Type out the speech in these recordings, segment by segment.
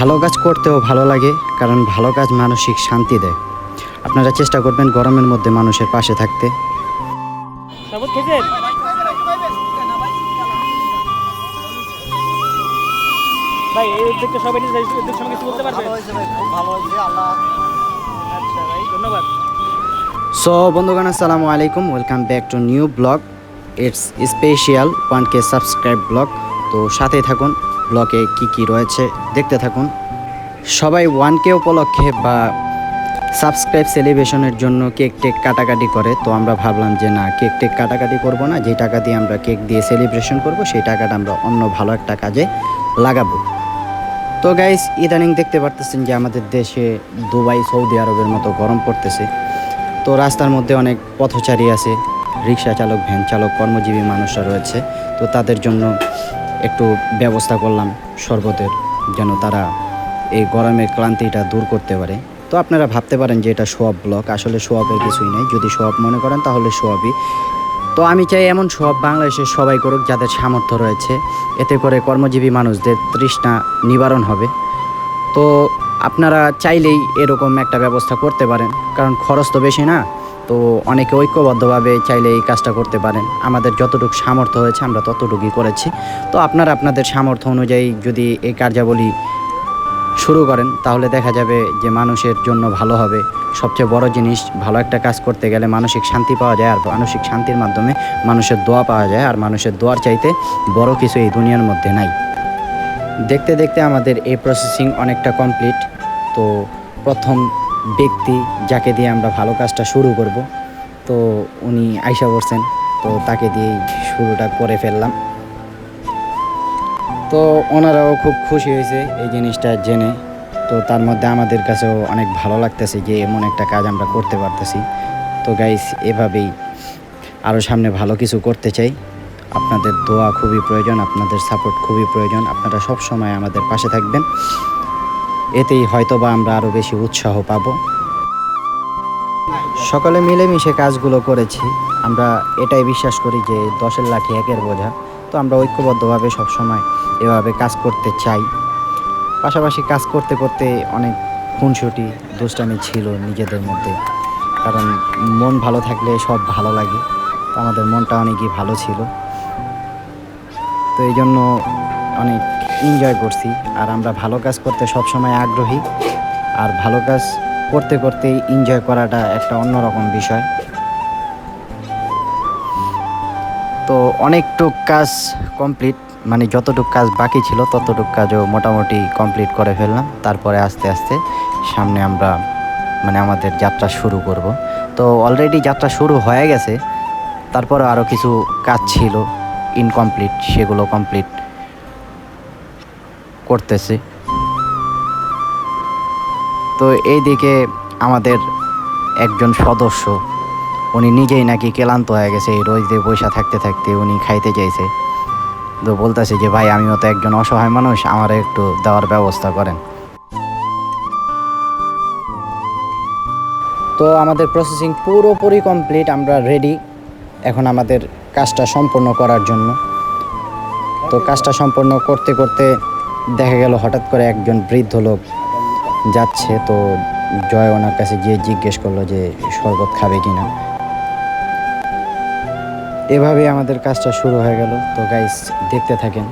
ভালো কাজ করতেও ভালো লাগে, কারণ ভালো কাজ মানসিক শান্তি দেয়। আপনারা চেষ্টা করবেন গরমের মধ্যে মানুষের পাশে থাকতে। শরবত খেয়েছেন? ভাই এই উদ্যোগটা সবাই নিয়ে উদ্যোগ সময় কিছু বলতে পারবেন? ভালো হয়েছে ভাই, খুব ভালো হয়েছে। আল্লাহ আচ্ছা ভাই, ধন্যবাদ। সো বন্ধুগণ, আসসালামু আলাইকুম, welcome back to new blog. It's special 1K subscribe blog. তো সাথেই থাকুন, ব্লগে কি কি রয়েছে দেখতে থাকুন। সবাই 1K উপলক্ষে বা সাবস্ক্রাইব সেলিব্রেশনের জন্য কেক টেক কাটাকাটি করে। তো আমরা ভাবলাম যে না, কেক টেক কাটাকাটি করব না, যে টাকা দিয়ে আমরা কেক দিয়ে সেলিব্রেশন করব সেই টাকাটা আমরা অন্য ভালো একটা কাজে লাগাবো। তো গাইস, ইদানিং দেখতে পারতেছেন যে আমাদের দেশে দুবাই, সৌদি আরবের মতো গরম পড়তেছে। তো রাস্তার মধ্যে অনেক পথচারী আছে, রিক্সা চালক, ভ্যান চালক, কর্মজীবী মানুষরা রয়েছে। তো তাদের জন্য একটু ব্যবস্থা করলাম শরবতের, যেন তারা এই গরমের ক্লান্তিটা দূর করতে পারে। তো আপনারা ভাবতে পারেন যে এটা শো অফ ব্লগ, আসলে শো অফের কিছুই নেই। যদি শো অফ মনে করেন তাহলে শো অফই। তো আমি চাই এমন শো অফ বাংলাদেশের সবাই করুক যাদের সামর্থ্য রয়েছে, এতে করে কর্মজীবী মানুষদের তৃষ্ণা নিবারণ হবে। তো আপনারা চাইলেই এরকম একটা ব্যবস্থা করতে পারেন, কারণ খরচ তো বেশি না। তো অনেকে ঐক্যবদ্ধভাবে চাইলে এই কাজটা করতে পারেন। আমাদের যতটুকু সামর্থ্য হয়েছে আমরা ততটুকুই করেছি। তো আপনারা আপনাদের সামর্থ্য অনুযায়ী যদি এই কার্যাবলী শুরু করেন তাহলে দেখা যাবে যে মানুষের জন্য ভালো হবে। সবচেয়ে বড় জিনিস, ভালো একটা কাজ করতে গেলে মানসিক শান্তি পাওয়া যায়, আর মানসিক শান্তির মাধ্যমে মানুষের দোয়া পাওয়া যায়, আর মানুষের দোয়ার চাইতে বড় কিছু এই দুনিয়ার মধ্যে নাই। দেখতে দেখতে আমাদের এই প্রসেসিং অনেকটা কমপ্লিট। তো প্রথম ব্যক্তি যাকে দিয়ে আমরা ভালো কাজটা শুরু করব, তো উনি আইসা করছেন। তো তাকে দিয়েই শুরুটা করে ফেললাম। তো ওনারাও খুব খুশি হয়েছে এই জিনিসটা জেনে। তো তার মধ্যে আমাদের কাছেও অনেক ভালো লাগতেছে যে এমন একটা কাজ আমরা করতে পারতেছি। তো গাইস, এভাবেই আরও সামনে ভালো কিছু করতে চাই। আপনাদের দোয়া খুবই প্রয়োজন, আপনাদের সাপোর্ট খুবই প্রয়োজন। আপনারা সব সময় আমাদের পাশে থাকবেন, এতেই হয়তোবা আমরা আরও বেশি উৎসাহ পাব। সকলে মিলেমিশে কাজগুলো করেছি। আমরা এটাই বিশ্বাস করি যে 10-এর লাঠি 1-এর বোঝা। তো আমরা ঐক্যবদ্ধভাবে সবসময় এভাবে কাজ করতে চাই। পাশাপাশি কাজ করতে করতে অনেক খুনসুটি, দুষ্টামি ছিল নিজেদের মধ্যে, কারণ মন ভালো থাকলে সব ভালো লাগে। তো আমাদের মনটা অনেকই ভালো ছিল। তো এই জন্য অনেক এনজয় করছি। আর আমরা ভালো কাজ করতে সবসময় আগ্রহী, আর ভালো কাজ করতে করতেই এনজয় করাটা একটা অন্যরকম বিষয়। তো অনেকটুক কাজ কমপ্লিট, মানে যতটুক কাজ বাকি ছিল ততটুক কাজও মোটামুটি কমপ্লিট করে ফেললাম। তারপরে আস্তে আস্তে সামনে আমরা আমাদের যাত্রা শুরু করব। তো অলরেডি যাত্রা শুরু হয়ে গেছে, তারপরে আরও কিছু কাজ ছিল ইনকমপ্লিট, সেগুলো কমপ্লিট করতেছে। তো এইদিকে আমাদের একজন সদস্য, উনি নিজেই নাকি ক্লান্ত হয়ে গেছে এই রোজ দিয়ে বসে থাকতে থাকতে, উনি খাইতে চাইছে। তো বলতেছে যে ভাই, আমিও তো একজন অসহায় মানুষ, আমার একটু দেওয়ার ব্যবস্থা করেন। তো আমাদের প্রসেসিং পুরোপুরি কমপ্লিট, আমরা রেডি এখন আমাদের কাজটা সম্পন্ন করার জন্য। তো কাজটা সম্পন্ন করতে করতে দেখা গেল হঠাৎ করে একজন বৃদ্ধ লোক যাচ্ছে। তো জয় ওনার কাছে গিয়ে জিজ্ঞেস করলো যে শরবত খাবে কিনা। এভাবে আমাদের কাজটা শুরু হয়ে গেল। তো গাইস, দেখতে থাকেন।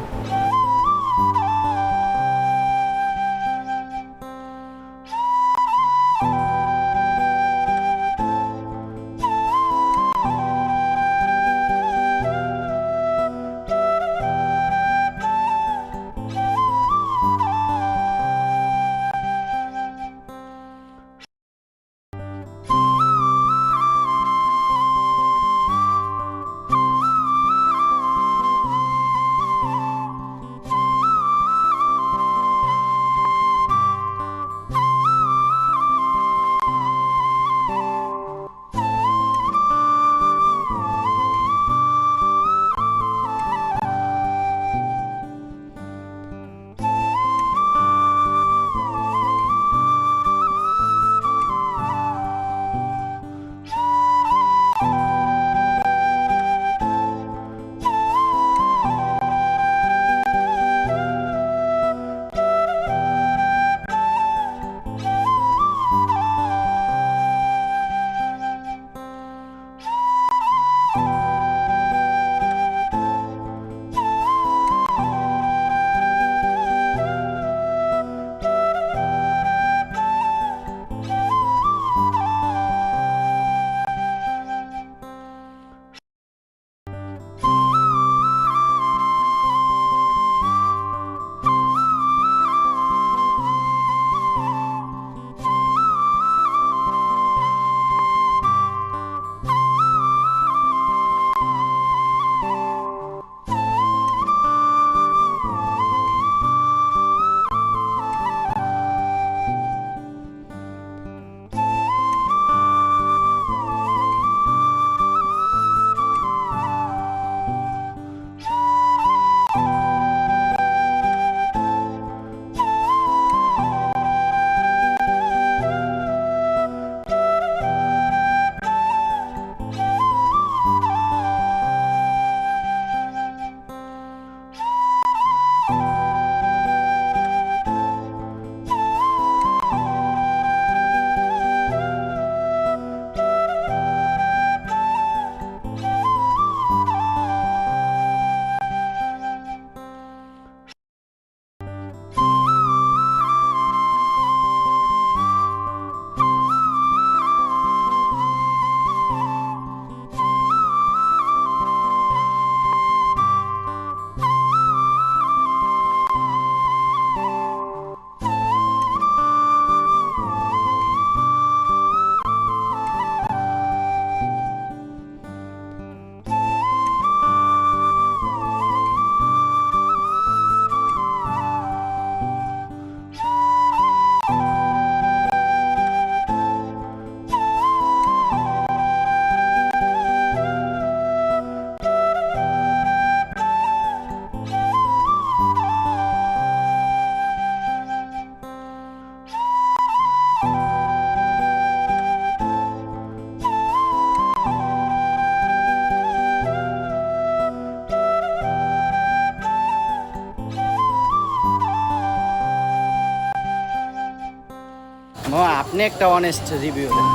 মামা আপনি একটা অনেস্ট রিভিউ দেন।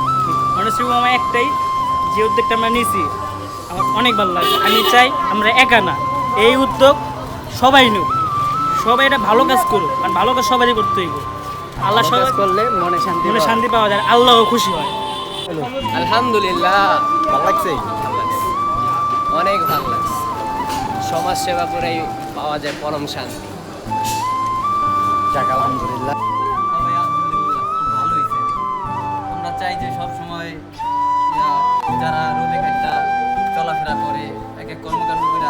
অনেস্ট আমার একটাই, যে উদ্যোগটা আমরা নিয়েছি আমার অনেক ভালো লাগছে। আমি চাই আমরা একা না, এই উদ্যোগ সবাই নিক, সবাই এটা ভালো কাজ করুক, কারণ ভালো কাজ সবারই করতে হইব। আল্লাহ ভালো সবাই কাজ করলে মনে শান্তি মনে পাওয়া শান্তি পাওয়া যায়, আল্লাহও খুশি হয়। আলহামদুলিল্লাহ, ভালো লাগছে। ভালো লাগছে, অনেক ভালো লাগছে। সমাজ সেবা করেই পাওয়া যায় পরম শান্তি। যাক আলহামদুলিল্লাহ। সবাই আলহামদুলিল্লাহ খুব ভালো হয়েছে। আমরা চাই যে সব সময় যারা রোদে একটা চলাফেরা করে, এক এক কর্মকাণ্ড করে